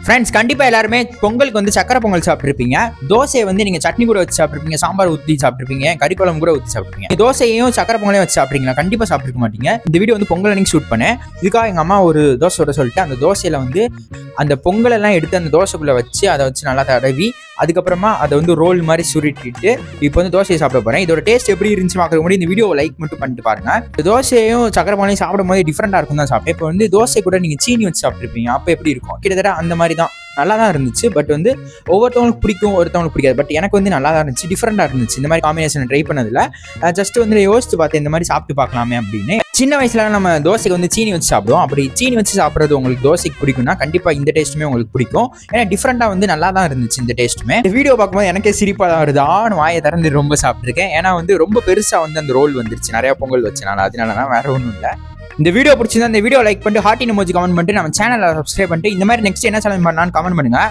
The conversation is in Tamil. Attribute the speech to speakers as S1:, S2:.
S1: ஃப்ரெண்ட்ஸ் கண்டிப்பா எல்லாருமே பொங்கலுக்கு வந்து சக்கரை பொங்கல் சாப்பிட்டுருப்பீங்க. தோசையை வந்து நீங்க சட்னி கூட வச்சு சாப்பிட்டுருப்பீங்க, சாம்பார் ஊற்றி சாப்பிட்டுருப்பீங்க, கறி குழம்பு கூட ஊற்றி சாப்பிட்டுருப்பீங்க. தோசையும் சக்கரை பொங்கலையும் வச்சு சாப்பிட்றீங்களா? கண்டிப்பா சாப்பிட்டுருக்க மாட்டீங்க. இந்த வீடியோ வந்து பொங்கல் அன்னைக்கு ஷூட் பண்ணேன். இதுக்காக எங்க அம்மா ஒரு தோசை சுட சொல்லிட்டு அந்த தோசையில வந்து அந்த பொங்கல் எல்லாம் எடுத்து அந்த தோசைக்குள்ள வச்சு அதை வச்சு நல்லா தடவி அதுக்கப்புறமா அதை வந்து ரோல் மாதிரி சுருட்டிட்டு இப்போ வந்து தோசையை சாப்பிட போறேன். இதோட டேஸ்ட் எப்படி இருந்துச்சு பார்க்கறது முன்னாடி இந்த வீடியோ லைக் மட்டும் பண்ணிட்டு பாருங்க. தோசையும் சக்கரை பொங்கலையும் சாப்பிடும் போது டிஃப்ரெண்டா இருக்கும் தான் சாப்பிட்டேன். இப்போ வந்து தோசை கூட நீங்க சீனி வச்சு சாப்பிட்டுருப்பீங்க, அப்போ எப்படி இருக்கும்? கிட்டத்தட்ட அந்த மாதிரி தான், நல்லா தான் இருந்துச்சு. பட் வந்து ஒவ்வொருத்தவங்களுக்கு பிடிக்கும், ஒருத்தவங்களுக்கு பிடிக்காது. பட் எனக்கு வந்து நல்லா தான் இருந்துச்சு, டிஃப்ரெண்டாக இருந்துச்சு. இந்த மாதிரி காம்பினேஷன் ட்ரை பண்ணதில்ல. ஜஸ்ட் வந்து யோசிச்சு பார்த்தேன் இந்த மாதிரி சாப்பிட்டு பார்க்கலாமே அப்படின்னு. சின்ன வயசுல நம்ம தோசைக்கு வந்து சீனி வச்சு சாப்பிடுவோம். அப்படி சீனி வச்சு சாப்பிட்றது உங்களுக்கு தோசைக்கு பிடிக்கும்னா கண்டிப்பா இந்த டேஸ்ட்டுமே உங்களுக்கு பிடிக்கும். ஏன்னா டிஃப்ரெண்டாக வந்து நல்லா தான் இருந்துச்சு இந்த டேஸ்ட்டுமே. இந்த வீடியோ பார்க்கும்போது எனக்கே சிரிப்பாக தான் வருது. வாயை திறந்து ரொம்ப சாப்பிட்ருக்கேன். ஏன்னா வந்து ரொம்ப பெருசாக வந்து அந்த ரோல் வந்துருச்சு, நிறைய பொங்கல் வச்சனால. அதனால தான், வேற ஒன்றும் இல்லை. இந்த வீடியோ பிடிச்சிருந்தா இந்த வீடியோ லைக் பண்ணிட்டு ஹார்ட் இமோஜி கமெண்ட் பண்ணிட்டு நம்ம சேனலை சப்ஸ்கிரைப் பண்ணிட்டு இந்த மாதிரி நெக்ஸ்ட் என்ன சேனல் பண்ணலான்னு கமெண்ட் பண்ணுங்க.